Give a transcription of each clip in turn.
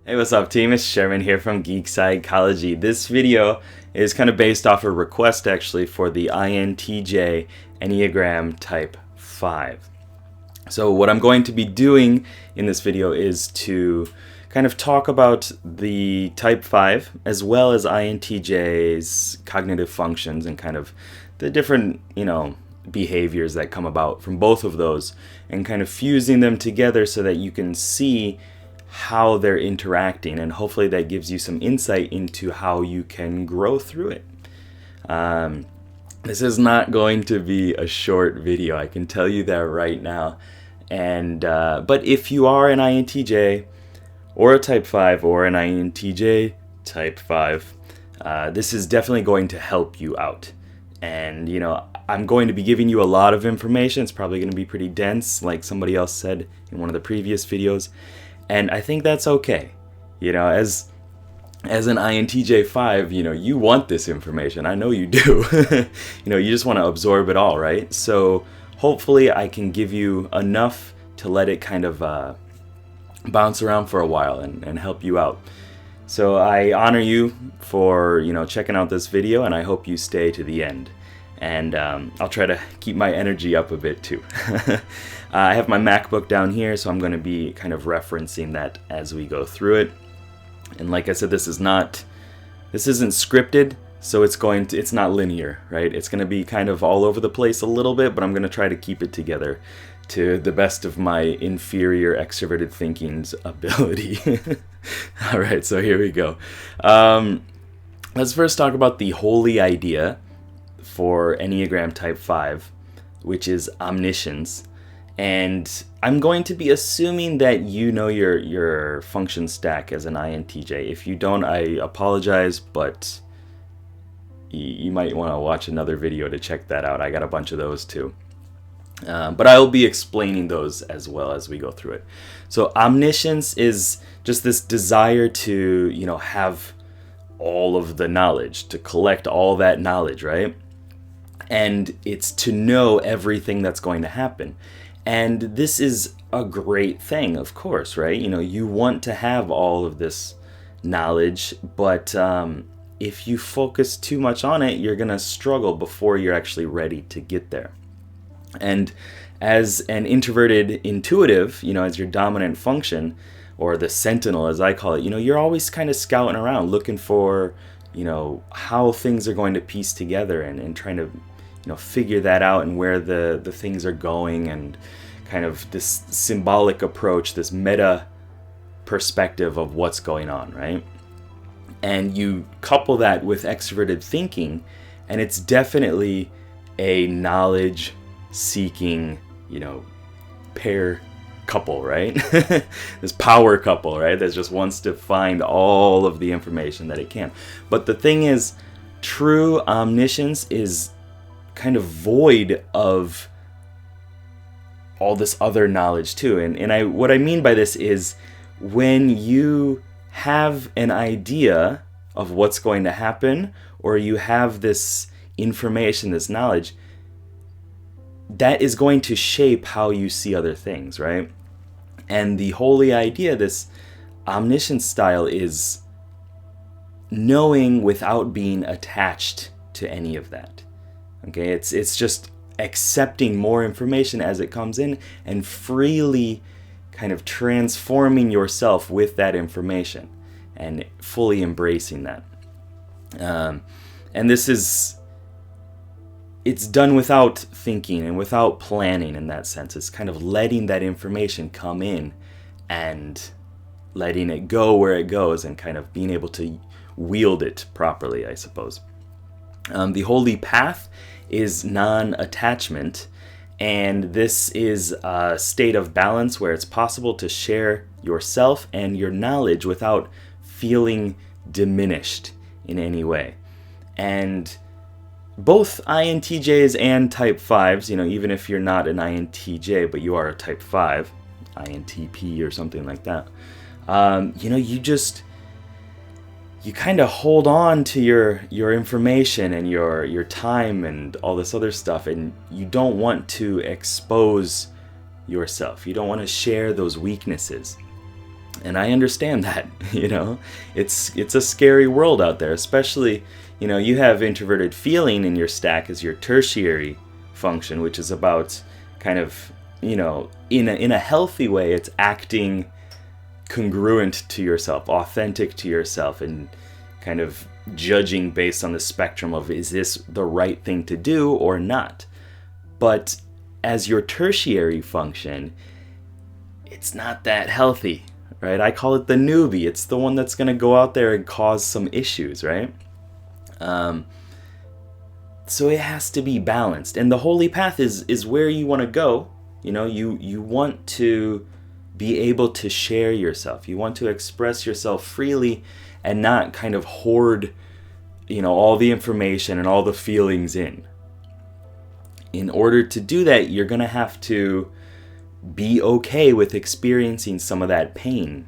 Hey, what's up, team? It's Sherman here from Geek Psychology. This video is kind of based off a request actually for the INTJ Enneagram Type 5. So what I'm going to be doing in this video is to kind of talk about the Type 5 as well as INTJ's cognitive functions and kind of the different, behaviors that come about from both of those and kind of fusing them together so that you can see how they're interacting, and hopefully that gives you some insight into how you can grow through it. This is not going to be a short video, I can tell you that right now. And but if you are an INTJ or a Type 5 or an INTJ Type 5, this is definitely going to help you out. And I'm going to be giving you a lot of information. It's probably going to be pretty dense, like somebody else said in one of the previous videos. And I think that's okay. As an INTJ 5, you want this information. I know you do. You just want to absorb it all, right? So hopefully I can give you enough to let it kind of bounce around for a while and help you out. So I honor you for, checking out this video, and I hope you stay to the end. And I'll try to keep my energy up a bit too. I have my MacBook down here, so I'm going to be kind of referencing that as we go through it. And like I said, this isn't scripted, so it's not linear, right? It's going to be kind of all over the place a little bit, but I'm going to try to keep it together to the best of my inferior extroverted thinking's ability. All right, so here we go. Let's first talk about the holy idea for Enneagram Type 5, which is omniscience. And I'm going to be assuming that you know your function stack as an INTJ. If you don't, I apologize, but you might want to watch another video to check that out. I got a bunch of those too. But I'll be explaining those as well as we go through it. So omniscience is just this desire to, have all of the knowledge, to collect all that knowledge, right? And it's to know everything that's going to happen. And this is a great thing, of course, right? You want to have all of this knowledge, but if you focus too much on it, you're going to struggle before you're actually ready to get there. And as an introverted intuitive, as your dominant function, or the sentinel as I call it, you're always kind of scouting around looking for, how things are going to piece together and trying to, figure that out and where the things are going, and kind of this symbolic approach, this meta perspective of what's going on, right? And you couple that with extroverted thinking, and it's definitely a knowledge seeking, pair couple, right? This power couple, right? That just wants to find all of the information that it can. But the thing is, true omniscience is kind of void of all this other knowledge too. And what I mean by this is, when you have an idea of what's going to happen, or you have this information, this knowledge, that is going to shape how you see other things, right? And the holy idea, this omniscience style, is knowing without being attached to any of that. Okay, it's just accepting more information as it comes in and freely kind of transforming yourself with that information and fully embracing that. And it's done without thinking and without planning in that sense. It's kind of letting that information come in and letting it go where it goes and kind of being able to wield it properly, I suppose. The holy path is non-attachment, and this is a state of balance where it's possible to share yourself and your knowledge without feeling diminished in any way. And both INTJs and Type 5s, even if you're not an INTJ, but you are a Type 5, INTP or something like that, you kind of hold on to your information and your time and all this other stuff, and you don't want to expose yourself. You don't want to share those weaknesses. And I understand that, it's a scary world out there, especially, you have introverted feeling in your stack as your tertiary function, which is about kind of, in a healthy way, it's acting congruent to yourself, authentic to yourself, and kind of judging based on the spectrum of, is this the right thing to do or not? But as your tertiary function, it's not that healthy, right? I call it the newbie. It's the one that's going to go out there and cause some issues, right? So it has to be balanced. And the holy path is where you want to go. You want to be able to share yourself. You want to express yourself freely and not kind of hoard, all the information and all the feelings in. In order to do that, you're going to have to be okay with experiencing some of that pain,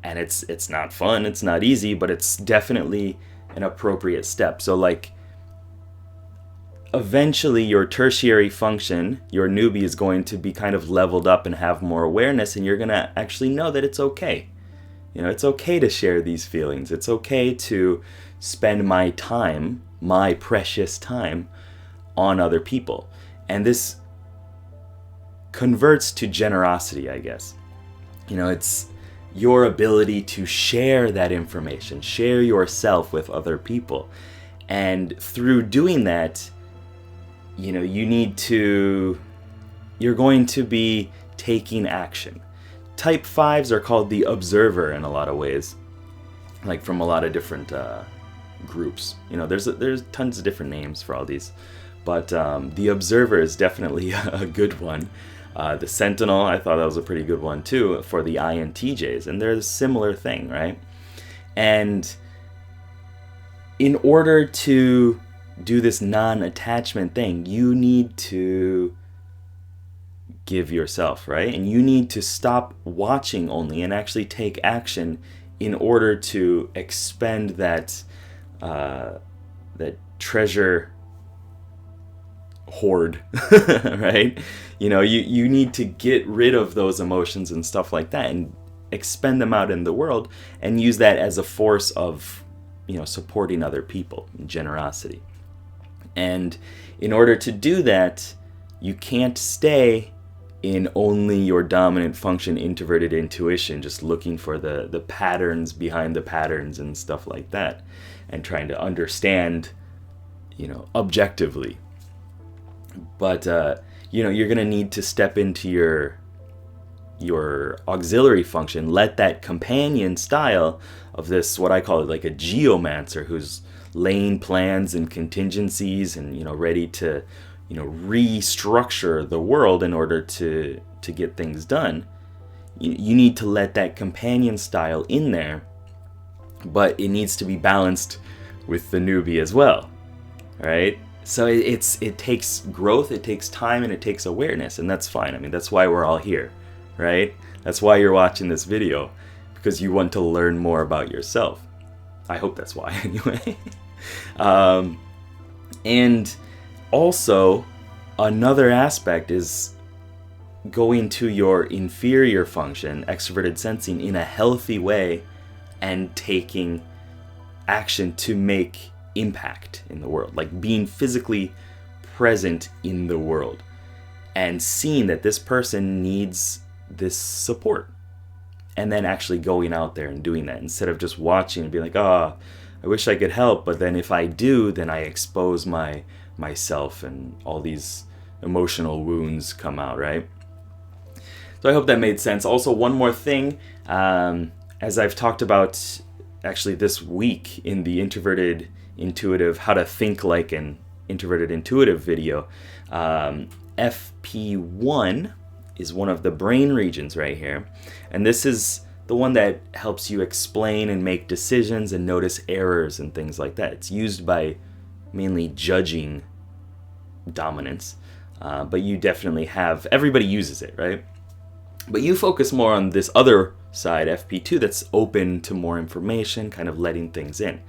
And it's not fun, it's not easy, but it's definitely an appropriate step. So eventually your tertiary function, your newbie, is going to be kind of leveled up and have more awareness, and you're going to actually know that it's okay. It's okay to share these feelings. It's okay to spend my time, my precious time, on other people. And this converts to generosity, I guess. It's your ability to share that information, share yourself with other people. And through doing that, you're going to be taking action. Type 5s are called the observer in a lot of ways, like from a lot of different groups. There's tons of different names for all these, but the observer is definitely a good one. The sentinel, I thought that was a pretty good one too for the INTJs, and they're a similar thing, right? And in order to do this non-attachment thing, you need to give yourself, right? And you need to stop watching only and actually take action in order to expend that treasure hoard, right? You need to get rid of those emotions and stuff like that and expend them out in the world and use that as a force of, supporting other people, generosity. And in order to do that, you can't stay in only your dominant function, introverted intuition, just looking for the patterns behind the patterns and stuff like that, and trying to understand, objectively. But, you're going to need to step into your auxiliary function, let that companion style of this, what I call it, like a geomancer who's laying plans and contingencies and, ready to, restructure the world in order to get things done. You need to let that companion style in there, but it needs to be balanced with the newbie as well, right? So it takes growth, it takes time, and it takes awareness, and that's fine. I mean, that's why we're all here, right? That's why you're watching this video, because you want to learn more about yourself. I hope that's why, anyway. And also, another aspect is going to your inferior function, extroverted sensing, in a healthy way and taking action to make impact in the world, like being physically present in the world and seeing that this person needs this support, and then actually going out there and doing that instead of just watching and being like, I wish I could help, but then if I do, then I expose myself and all these emotional wounds come out, right? So I hope that made sense. Also, one more thing, as I've talked about actually this week in the introverted intuitive, how to think like an introverted intuitive video, FP1 is one of the brain regions right here, and this is the one that helps you explain and make decisions and notice errors and things like that. It's used by mainly judging dominance, but you definitely have, everybody uses it, right? But you focus more on this other side, FP2, that's open to more information, kind of letting things in.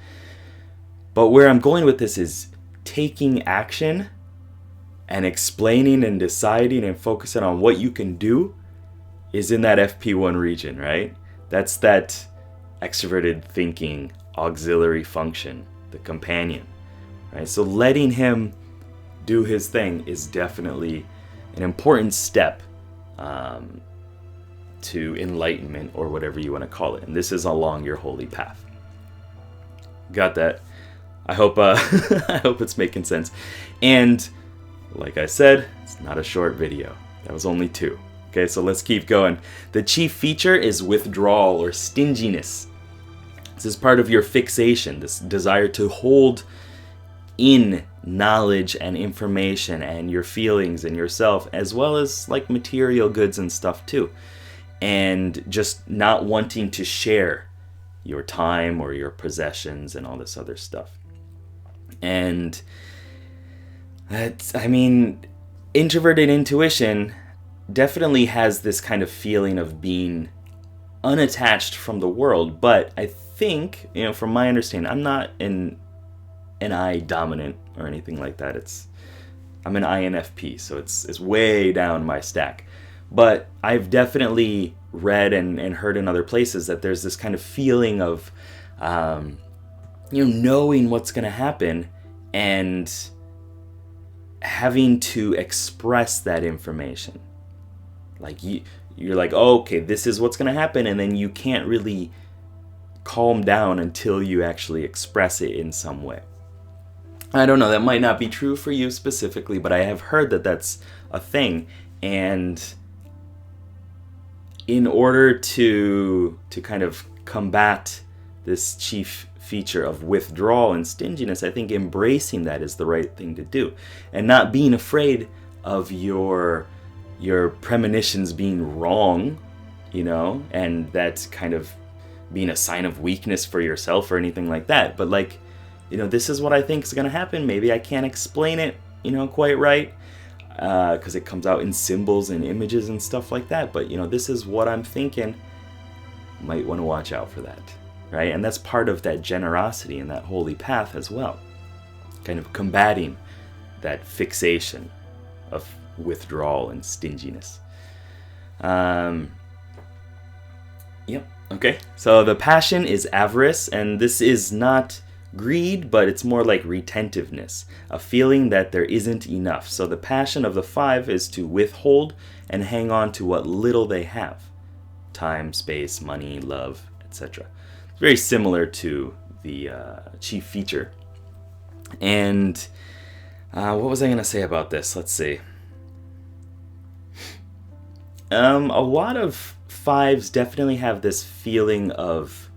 But where I'm going with this is taking action and explaining and deciding and focusing on what you can do is in that FP1 region, right? That's that extroverted thinking, auxiliary function, the companion, right? So letting him do his thing is definitely an important step to enlightenment, or whatever you want to call it. And this is along your holy path. Got that? I hope I hope it's making sense. And like I said, it's not a short video. That was only 2. Okay, so let's keep going. The chief feature is withdrawal or stinginess. This is part of your fixation, this desire to hold in knowledge and information and your feelings and yourself, as well as like material goods and stuff too. And just not wanting to share your time or your possessions and all this other stuff. And that's, I mean, introverted intuition definitely has this kind of feeling of being unattached from the world, but I think, from my understanding, I'm not an I dominant or anything like that. I'm an INFP, so it's way down my stack. But I've definitely read and heard in other places that there's this kind of feeling of, knowing what's going to happen and having to express that information. Like you're like, oh, okay, this is what's going to happen, and then you can't really calm down until you actually express it in some way. I don't know, that might not be true for you specifically, but I have heard that that's a thing. And in order to kind of combat this chief feature of withdrawal and stinginess, I think embracing that is the right thing to do, and not being afraid of your premonitions being wrong, and that's kind of being a sign of weakness for yourself or anything like that. But like, this is what I think is going to happen. Maybe I can't explain it, quite right, because it comes out in symbols and images and stuff like that. But, this is what I'm thinking. Might want to watch out for that, right? And that's part of that generosity and that holy path as well. Kind of combating that fixation of withdrawal and stinginess. Yep. Okay. So the passion is avarice, and this is not greed, but it's more like retentiveness, a feeling that there isn't enough. So the passion of the 5 is to withhold and hang on to what little they have. Time, space, money, love, etc. It's very similar to the chief feature. And what was I going to say about this? Let's see. A lot of 5s definitely have this feeling of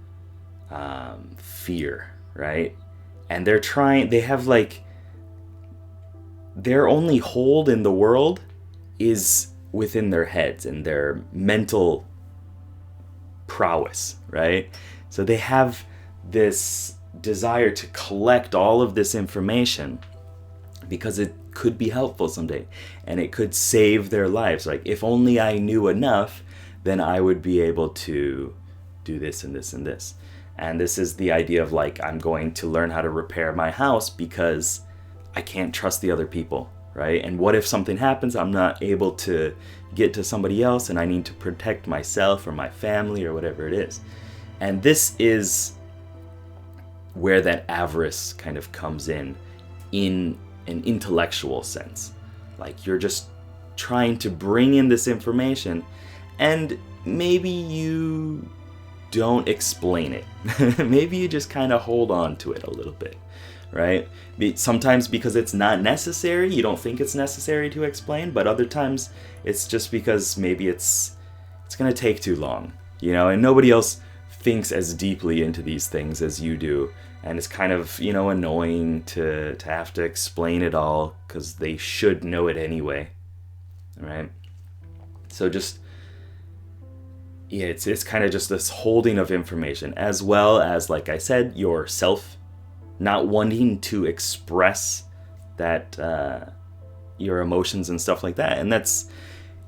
fear, right? And they have like, their only hold in the world is within their heads and their mental prowess, right? So they have this desire to collect all of this information because it could be helpful someday and it could save their lives. Like, if only I knew enough, then I would be able to do this and this and this. And this is the idea of like, I'm going to learn how to repair my house because I can't trust the other people, right? And what if something happens, I'm not able to get to somebody else and I need to protect myself or my family or whatever it is. And this is where that avarice kind of comes in an intellectual sense. Like, you're just trying to bring in this information and maybe you don't explain it. Maybe you just kind of hold on to it a little bit, right? Sometimes because it's not necessary, you don't think it's necessary to explain, but other times it's just because maybe it's going to take too long, and nobody else thinks as deeply into these things as you do. And it's kind of, annoying to have to explain it all because they should know it anyway, right? So just, yeah, it's kind of just this holding of information, as well as, like I said, yourself not wanting to express that your emotions and stuff like that. And that's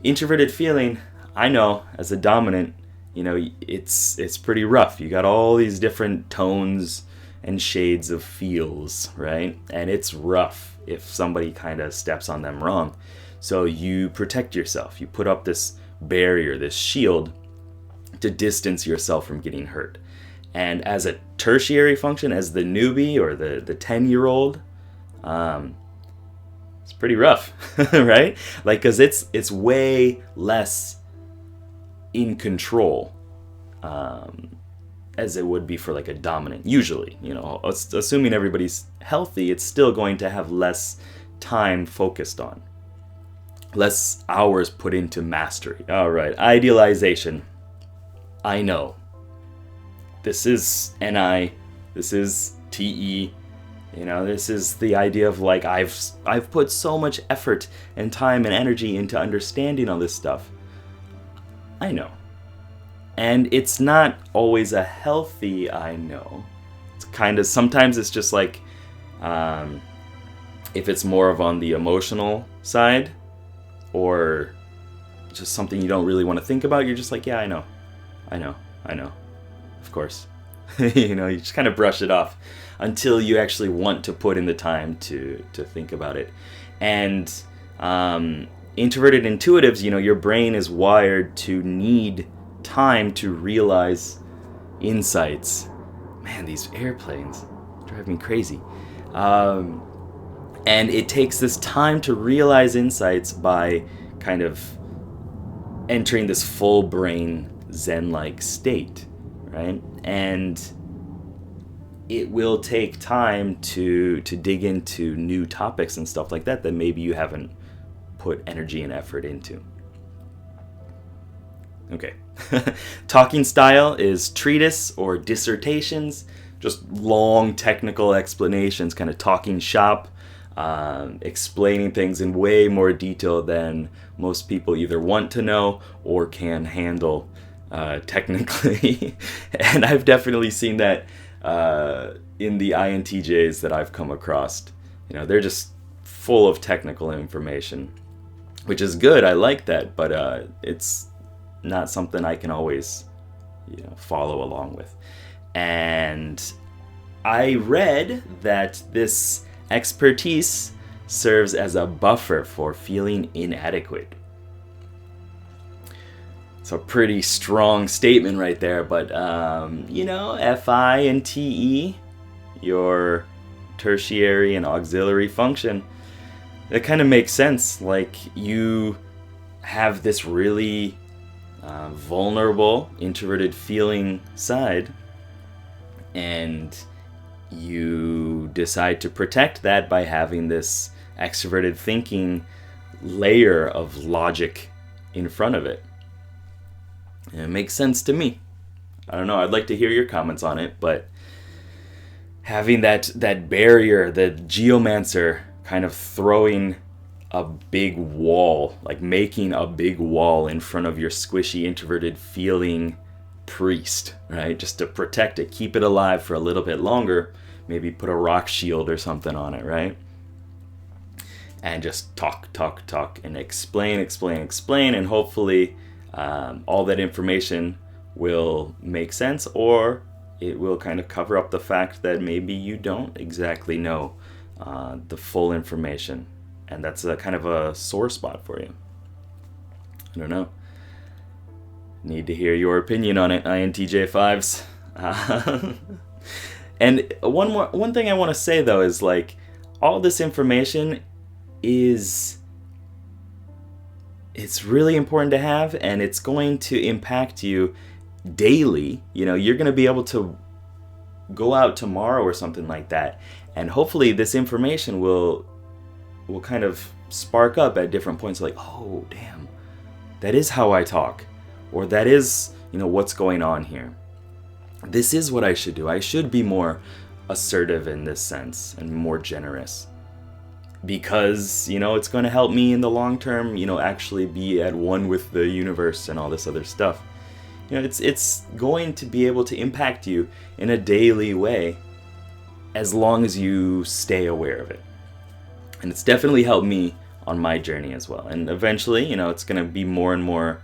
introverted feeling. I know as a dominant, it's pretty rough. You got all these different tones and shades of feels, right? And it's rough if somebody kind of steps on them wrong. So you protect yourself. You put up this barrier, this shield to distance yourself from getting hurt. And as a tertiary function, as the newbie or the 10-year-old, it's pretty rough, right? Like, because it's way less in control as it would be for like a dominant. Usually, assuming everybody's healthy, it's still going to have less time focused on, less hours put into mastery. All right, idealization. I know. This is NI. This is TE. This is the idea of like I've put so much effort and time and energy into understanding all this stuff. I know. And it's not always a healthy I know. It's kind of, sometimes it's just like, if it's more of on the emotional side, or just something you don't really want to think about, you're just like, yeah, I know. Of course. You just kind of brush it off until you actually want to put in the time to think about it. And introverted intuitives, your brain is wired to need time to realize insights. Man, these airplanes drive me crazy. And it takes this time to realize insights by kind of entering this full brain Zen-like state, right? And it will take time to dig into new topics and stuff like that maybe you haven't put energy and effort into. Okay. Talking style is treatise or dissertations, just long technical explanations, kind of talking shop, explaining things in way more detail than most people either want to know or can handle technically. And I've definitely seen that in the INTJs that I've come across. They're just full of technical information, which is good. I like that, but it's not something I can always follow along with. And I read that this expertise serves as a buffer for feeling inadequate. It's a pretty strong statement right there, but FI and TE, your tertiary and auxiliary function, it kind of makes sense. Like, you have this really vulnerable, introverted feeling side, and you decide to protect that by having this extroverted thinking layer of logic in front of it. And it makes sense to me. I don't know, I'd like to hear your comments on it, but having that barrier, the geomancer kind of throwing a big wall, like making a big wall in front of your squishy, introverted feeling priest, right? Just to protect it, keep it alive for a little bit longer, maybe put a rock shield or something on it, right? And just talk, and explain, and hopefully all that information will make sense, or it will kind of cover up the fact that maybe you don't exactly know the full information, and that's a kind of a sore spot for you. I don't know. Need to hear your opinion on it, INTJ5s. And one thing I want to say though is, like, all this information it's really important to have, and it's going to impact you daily. You're going to be able to go out tomorrow or something like that, and hopefully this information will kind of spark up at different points, like, oh damn, that is how I talk, or that is what's going on here. This is what I should do. I should be more assertive in this sense and more generous, because it's going to help me in the long term, actually be at one with the universe and all this other stuff. It's going to be able to impact you in a daily way as long as you stay aware of it. And it's definitely helped me on my journey as well. And eventually, it's going to be more and more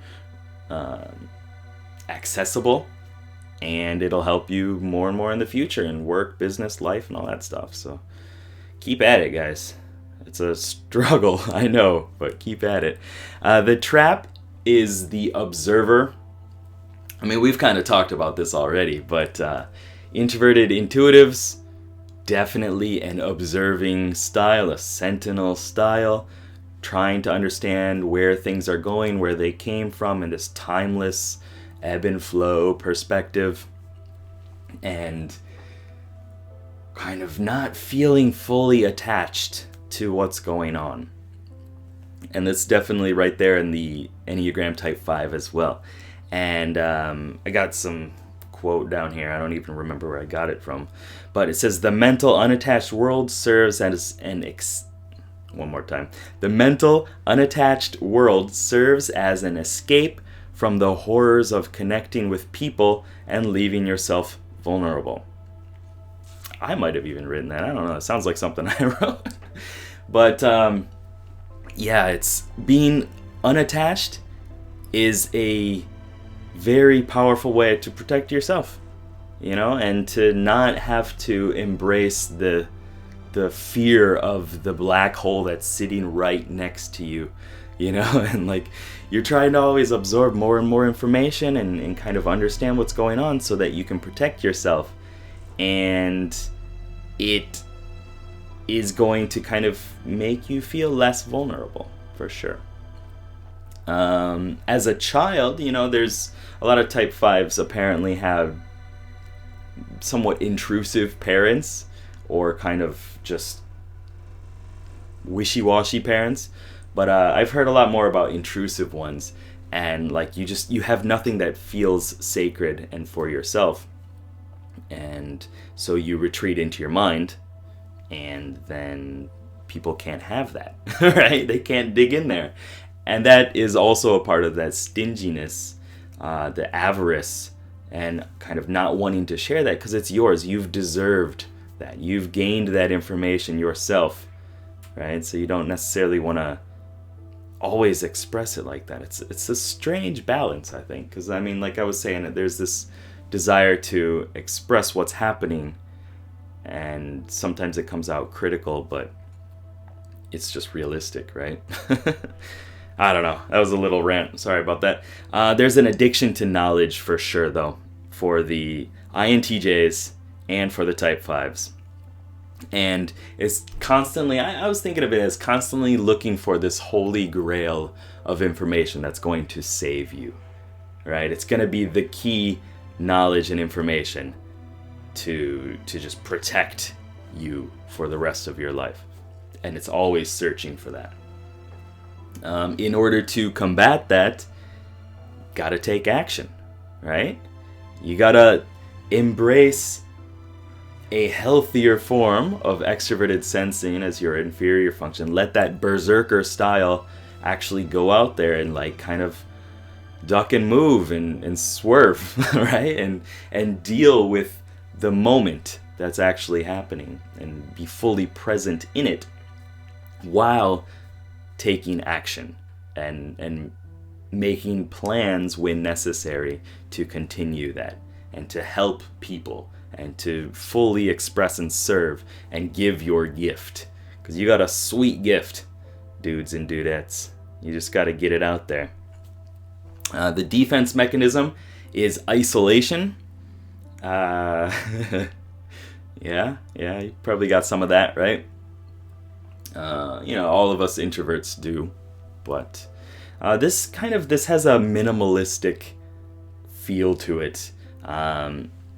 accessible, and it'll help you more and more in the future in work, business, life, and all that stuff. So keep at it, guys. It's a struggle, I know, but keep at it. The trap is the observer. I mean, we've kind of talked about this already, but introverted intuitives, definitely an observing style, a sentinel style, trying to understand where things are going, where they came from, in this timeless ebb and flow perspective, and kind of not feeling fully attached to what's going on. And that's definitely right there in the Enneagram Type 5 as well. And I got some quote down here. I don't even remember where I got it from. But it says, the mental unattached world serves as one more time. The mental unattached world serves as an escape from the horrors of connecting with people and leaving yourself vulnerable. I might have even written that. I don't know. It sounds like something I wrote. But yeah, it's being unattached is a very powerful way to protect yourself, you know, and to not have to embrace the fear of the black hole that's sitting right next to you, you know, and like you're trying to always absorb more and more information and kind of understand what's going on so that you can protect yourself. And it is going to kind of make you feel less vulnerable, for sure. As a child, you know, there's a lot of Type 5s apparently have somewhat intrusive parents, or kind of just wishy-washy parents. But I've heard a lot more about intrusive ones, and like you have nothing that feels sacred and for yourself. And so you retreat into your mind, and then people can't have that, right? They can't dig in there. And that is also a part of that stinginess, the avarice, and kind of not wanting to share that because it's yours. You've deserved that. You've gained that information yourself, right? So you don't necessarily want to always express it like that. It's a strange balance, I think, because I mean, like I was saying, there's this desire to express what's happening, and sometimes it comes out critical, but it's just realistic, right? I don't know. That was a little rant. Sorry about that. There's an addiction to knowledge for sure, though, for the INTJs and for the Type 5s. And it's constantly, I was thinking of it as constantly looking for this holy grail of information that's going to save you, right? It's going to be the key knowledge and information to just protect you for the rest of your life. And it's always searching for that. In order to combat that, gotta take action, right? You gotta embrace a healthier form of extroverted sensing as your inferior function. Let that berserker style actually go out there and like kind of duck and move and swerve, right? And deal with the moment that's actually happening and be fully present in it while taking action and making plans when necessary to continue that and to help people and to fully express and serve and give your gift, because you got a sweet gift, dudes and dudettes. You just got to get it out there. The defense mechanism is isolation. Yeah, you probably got some of that, right? All of us introverts do, but this has a minimalistic feel to it.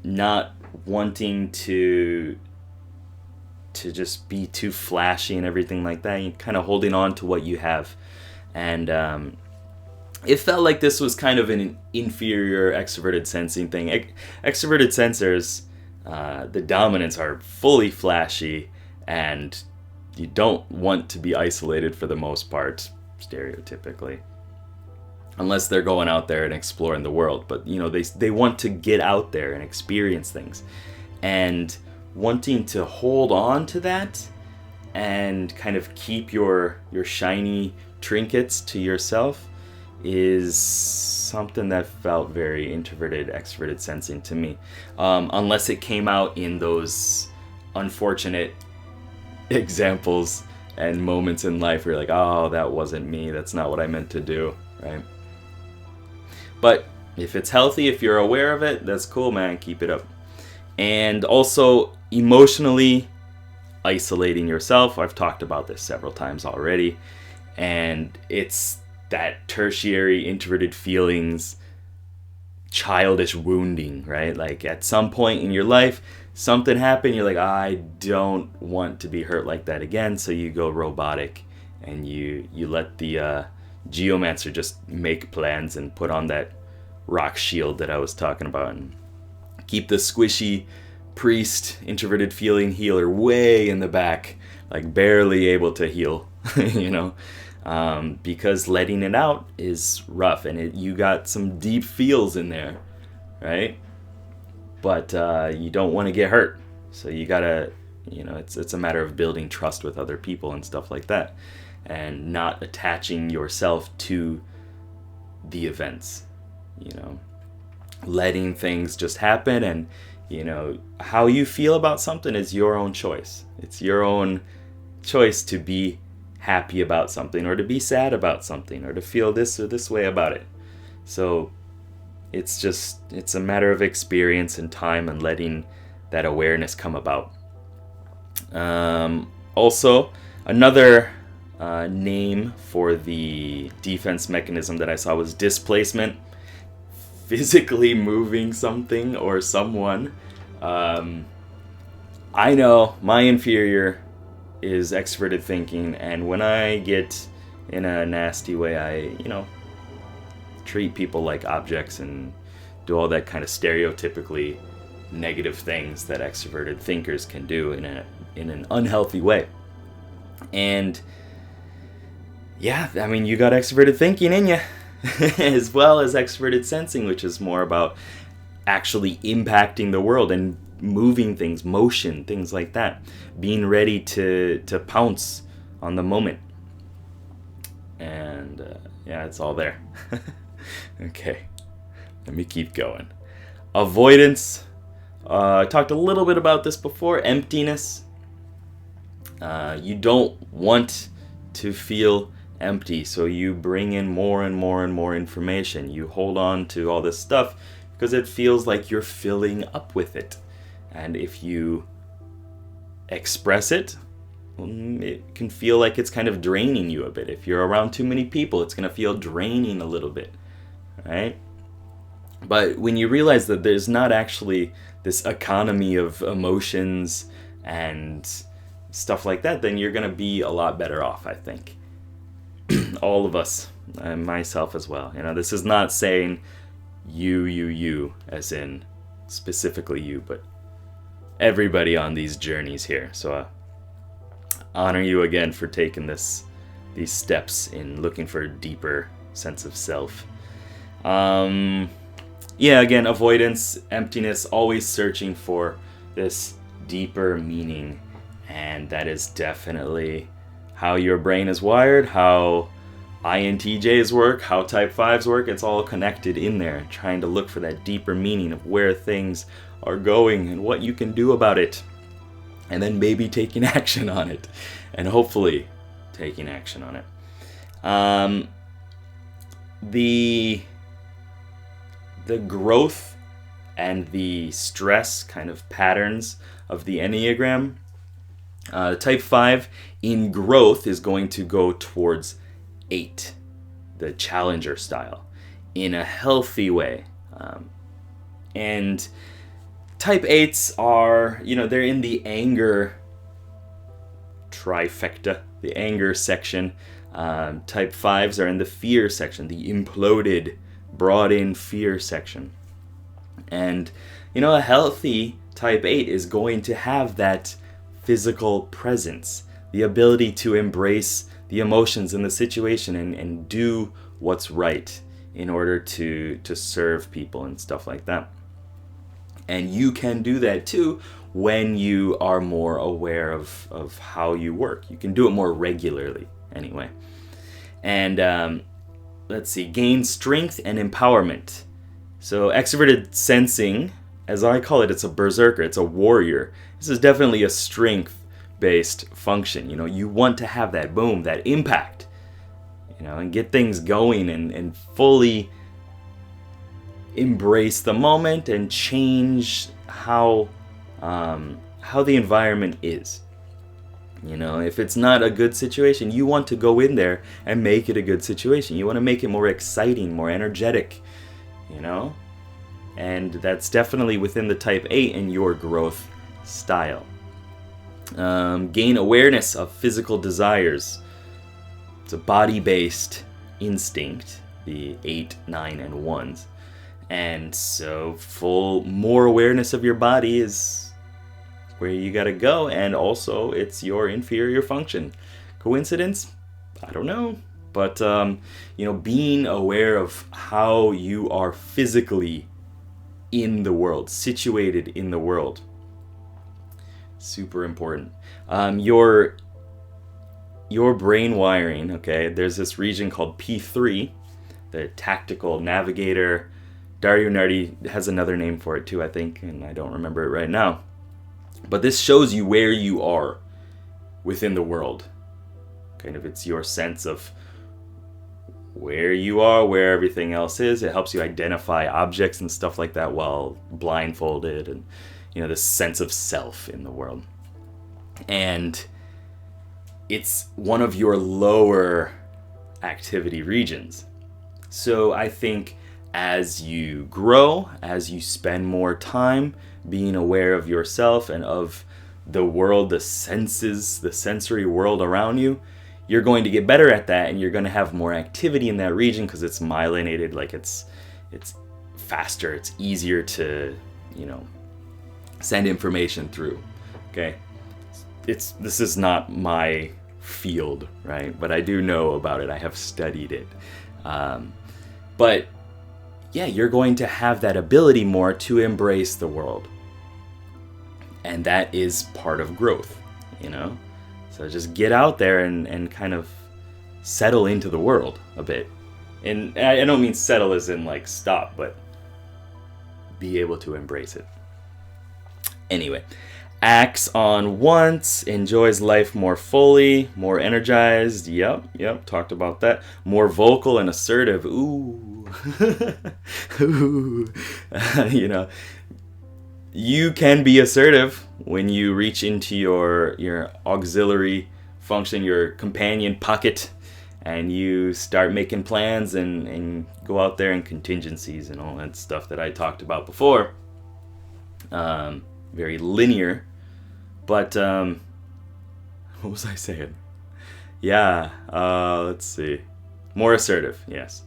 Not wanting to just be too flashy and everything like that. You're kind of holding on to what you have, and it felt like this was kind of an inferior extroverted sensing thing. Extroverted sensors, the dominants are fully flashy, and you don't want to be isolated for the most part, stereotypically, unless they're going out there and exploring the world. But they want to get out there and experience things, and wanting to hold on to that and kind of keep your shiny trinkets to yourself is something that felt very introverted, extroverted sensing to me, unless it came out in those unfortunate examples and moments in life where you're like, oh, that wasn't me, that's not what I meant to do, right? But if it's healthy, if you're aware of it, that's cool, man. Keep it up. And also emotionally isolating yourself. I've talked about this several times already. And it's that tertiary introverted feelings, childish wounding, right? Like at some point in your life, something happened, you're like, I don't want to be hurt like that again. So you go robotic and you let the geomancer just make plans and put on that rock shield that I was talking about and keep the squishy priest introverted feeling healer way in the back, like barely able to heal, because letting it out is rough, and you got some deep feels in there, right? But you don't want to get hurt, so you gotta, it's a matter of building trust with other people and stuff like that, and not attaching yourself to the events, letting things just happen. And how you feel about something is your own choice. It's your own choice to be happy about something, or to be sad about something, or to feel this or this way about it. So it's a matter of experience and time and letting that awareness come about. Also, another name for the defense mechanism that I saw was displacement. Physically moving something or someone. I know my inferior is extroverted thinking, and when I get in a nasty way, I treat people like objects and do all that kind of stereotypically negative things that extroverted thinkers can do in an unhealthy way. And yeah, I mean, you got extroverted thinking in you. As well as extroverted sensing, which is more about actually impacting the world and moving things, motion, things like that. Being ready to pounce on the moment. And it's all there. Okay, let me keep going. Avoidance. I talked a little bit about this before. Emptiness. You don't want to feel empty, so you bring in more and more and more information. You hold on to all this stuff because it feels like you're filling up with it. And if you express it, it can feel like it's kind of draining you a bit. If you're around too many people, it's going to feel draining a little bit, right? But when you realize that there's not actually this economy of emotions and stuff like that, then you're going to be a lot better off, I think. All of us, and myself as well. This is not saying you, as in specifically you, but everybody on these journeys here. So honor you again for taking these steps in looking for a deeper sense of self. Again, avoidance, emptiness, always searching for this deeper meaning, and that is definitely how your brain is wired, how INTJs work, how type 5s work. It's all connected in there, trying to look for that deeper meaning of where things are going and what you can do about it, and then maybe taking action on it, and hopefully taking action on it. The growth and the stress kind of patterns of the Enneagram. Type 5 in growth is going to go towards 8, the challenger style, in a healthy way. And type 8s are, they're in the anger trifecta, the anger section. Type 5s are in the fear section, the imploded, brought in fear section. And, a healthy type 8 is going to have that physical presence, the ability to embrace the emotions in the situation and do what's right in order to serve people and stuff like that. And you can do that too when you are more aware of how you work. You can do it more regularly anyway. And gain strength and empowerment. So extroverted sensing, as I call it, it's a berserker, it's a warrior. This is definitely a strength-based function. You want to have that boom, that impact, and get things going and fully embrace the moment and change how the environment is. You know, if it's not a good situation, you want to go in there and make it a good situation. You want to make it more exciting, more energetic, you know? And that's definitely within the type 8 and your growth style. Gain awareness of physical desires. It's a body-based instinct, the 8, 9, and 1s. And so more awareness of your body is where you gotta go, and also it's your inferior function. Coincidence? I don't know. But, being aware of how you are physically in the world, situated in the world. Super important. Your brain wiring, okay, there's this region called P3, the tactical navigator. Dario Nardi has another name for it too, I think, and I don't remember it right now. But this shows you where you are within the world. Kind of, it's your sense of where you are, where everything else is. It helps you identify objects and stuff like that while blindfolded, and this sense of self in the world. And it's one of your lower activity regions. So I think as you grow, as you spend more time being aware of yourself and of the world, the senses, the sensory world around you, you're going to get better at that, and you're going to have more activity in that region because it's myelinated, like it's faster, it's easier to, send information through. Okay? This is not my field, right? But I do know about it. I have studied it. But yeah, you're going to have that ability more to embrace the world. And that is part of growth, So just get out there and kind of settle into the world a bit. And I don't mean settle as in like stop, but be able to embrace it. Anyway, acts on once, enjoys life more fully, more energized. Yep, talked about that. More vocal and assertive. Ooh. Ooh. You can be assertive when you reach into your auxiliary function, your companion pocket, and you start making plans and go out there in contingencies and all that stuff that I talked about before. Very linear, but what was I saying? Yeah, let's see. More assertive, yes.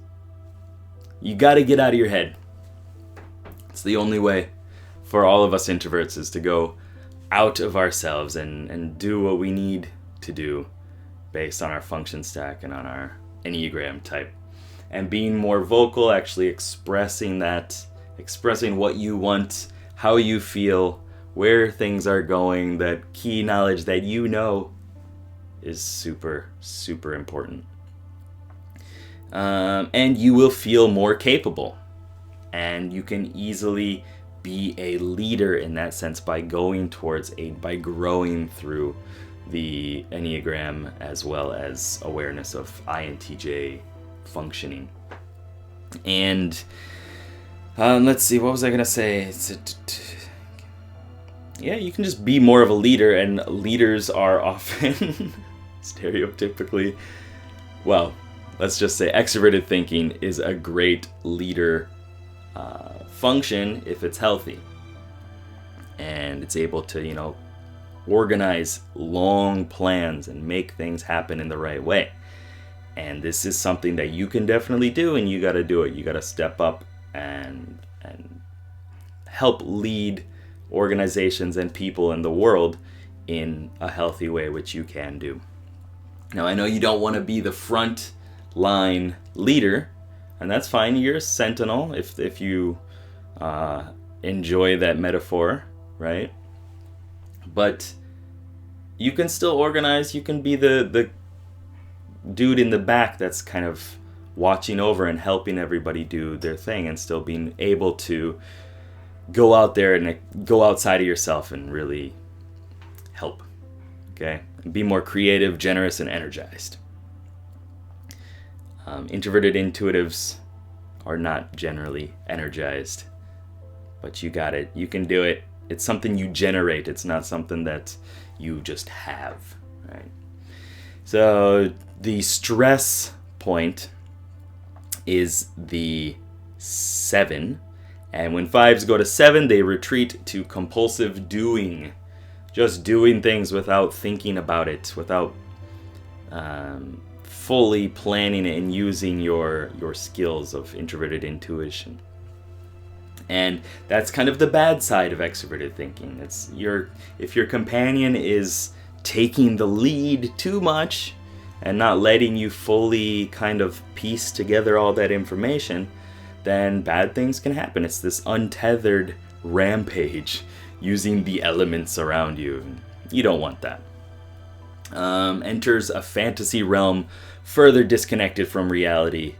You got to get out of your head. It's the only way for all of us introverts is to go out of ourselves and do what we need to do based on our function stack and on our Enneagram type. And being more vocal, actually expressing what you want, how you feel, where things are going, that key knowledge that is super, super important. And you will feel more capable. And you can easily be a leader in that sense by growing through the Enneagram as well as awareness of INTJ functioning. And let's see, what was I going to say? Yeah, you can just be more of a leader, and leaders are often stereotypically, well, let's just say extroverted thinking is a great leader function if it's healthy. And it's able to, organize long plans and make things happen in the right way. And this is something that you can definitely do, and you got to do it. You got to step up and help lead organizations and people in the world in a healthy way, which you can do. Now, I know you don't want to be the front line leader, and that's fine. You're a sentinel if you enjoy that metaphor, right? But you can still organize. You can be the dude in the back that's kind of watching over and helping everybody do their thing, and still being able to go out there and go outside of yourself and really help. Okay? And be more creative, generous, and energized. Introverted intuitives are not generally energized. But you got it. You can do it. It's something you generate. It's not something that you just have, right? So the stress point is the 7. And when 5s go to 7, they retreat to compulsive doing. Just doing things without thinking about it, without fully planning it and using your skills of introverted intuition. And that's kind of the bad side of extroverted thinking. If your companion is taking the lead too much and not letting you fully kind of piece together all that information, then bad things can happen. It's this untethered rampage using the elements around you. You don't want that. Enters a fantasy realm further disconnected from reality.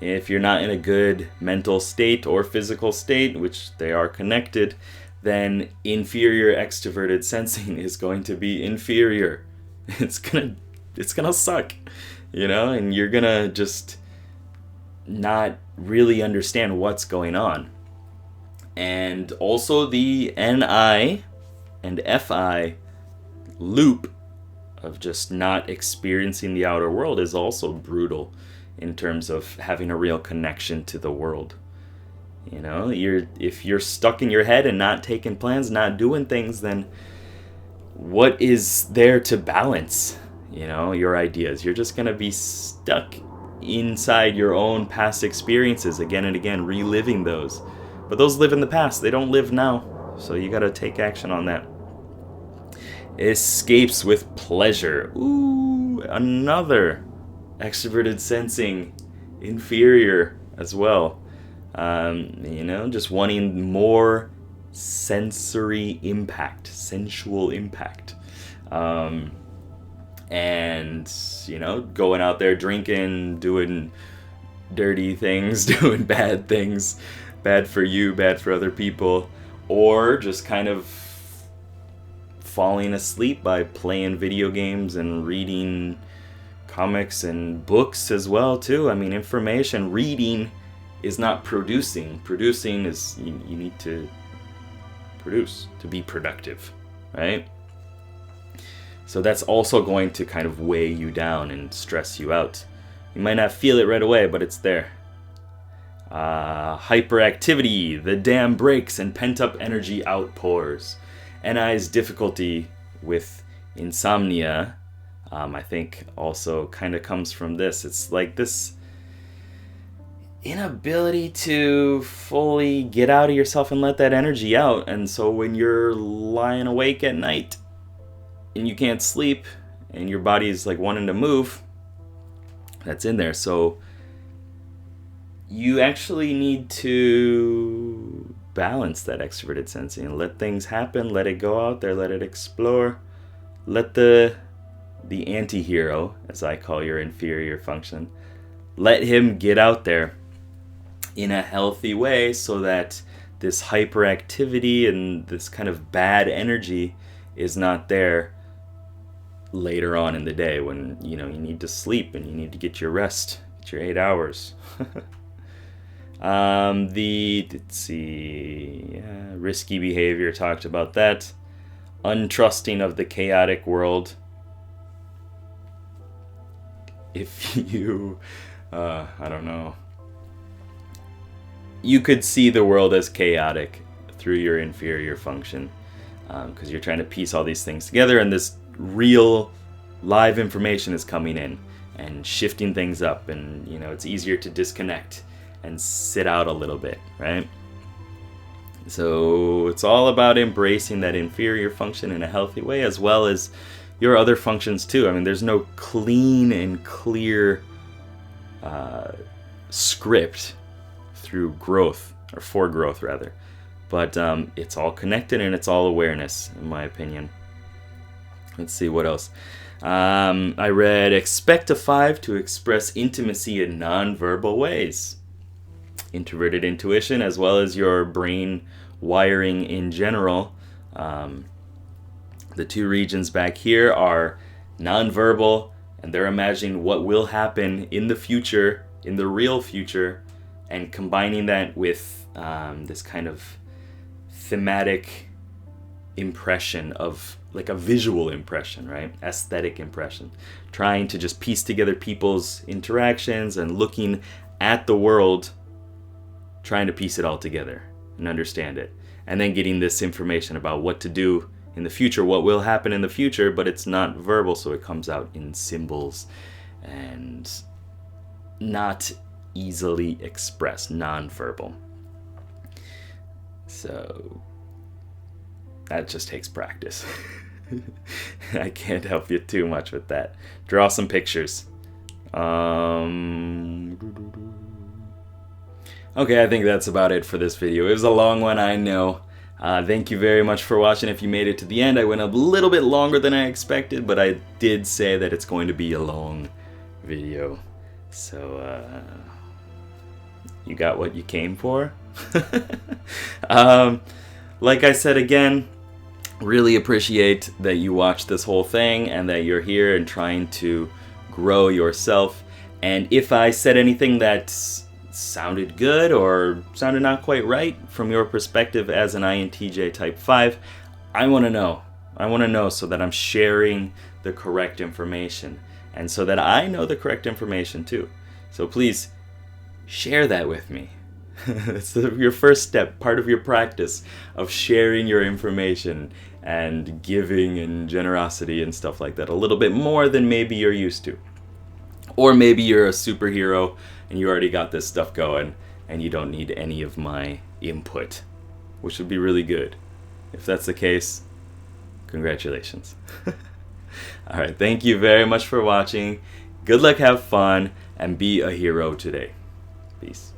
If you're not in a good mental state or physical state, which they are connected, then inferior extroverted sensing is going to be inferior. It's gonna suck, and you're gonna just not really understand what's going on. And also the NI and FI loop of just not experiencing the outer world is also brutal in terms of having a real connection to the world. If you're stuck in your head and not taking plans, not doing things, then what is there to balance, your ideas? You're just going to be stuck inside your own past experiences again and again, reliving those. But those live in the past. They don't live now. So you got to take action on that. Escapes with pleasure. Ooh, another extroverted sensing inferior as well. Just wanting more sensory impact, sensual impact. And going out there drinking, doing dirty things, doing bad things, bad for you, bad for other people, or just kind of falling asleep by playing video games and reading comics and books as well too. Information reading is not producing. Producing is you need to produce to be productive, right? So that's also going to kind of weigh you down and stress you out. You might not feel it right away, but it's there. Hyperactivity, the dam breaks and pent-up energy outpours. NI's difficulty with insomnia, I think also kind of comes from this. It's like this inability to fully get out of yourself and let that energy out. And so when you're lying awake at night and you can't sleep and your body's like wanting to move, that's in there. So you actually need to balance that extroverted sensing and let things happen, let it go out there, let it explore. Let the anti-hero, as I call your inferior function, let him get out there in a healthy way so that this hyperactivity and this kind of bad energy is not there later on in the day when you need to sleep and you need to get your rest, get your 8 hours. Risky behavior, talked about that. Untrusting of the chaotic world. If you, I don't know, you could see the world as chaotic through your inferior function, because you're trying to piece all these things together, and this real live information is coming in and shifting things up, and it's easier to disconnect and sit out a little bit, right? So it's all about embracing that inferior function in a healthy way, as well as your other functions too. There's no clean and clear script through growth, or for growth rather, but it's all connected and it's all awareness, in my opinion. Let's see what else. I read, expect a 5 to express intimacy in non-verbal ways. Introverted intuition, as well as your brain wiring in general. The two regions back here are nonverbal, and they're imagining what will happen in the future, in the real future, and combining that with this kind of thematic impression of, like, a visual impression, right? Aesthetic impression. Trying to just piece together people's interactions and looking at the world, trying to piece it all together and understand it. And then getting this information about what to do in the future, what will happen in the future, but it's not verbal, so it comes out in symbols and not easily expressed, non-verbal. So that just takes practice. I can't help you too much with that. Draw some pictures. Okay, I think that's about it for this video. It was a long one, I know. Thank you very much for watching. If you made it to the end, I went a little bit longer than I expected, but I did say that it's going to be a long video. So, you got what you came for? Like I said again, really appreciate that you watched this whole thing and that you're here and trying to grow yourself. And if I said anything that sounded good or sounded not quite right from your perspective as an INTJ type 5, I want to know. I want to know so that I'm sharing the correct information and so that I know the correct information too. So please share that with me. It's your first step, part of your practice of sharing your information and giving and generosity and stuff like that a little bit more than maybe you're used to. Or maybe you're a superhero and you already got this stuff going and you don't need any of my input, which would be really good. If that's the case, congratulations. Alright, thank you very much for watching. Good luck, have fun, and be a hero today. Peace.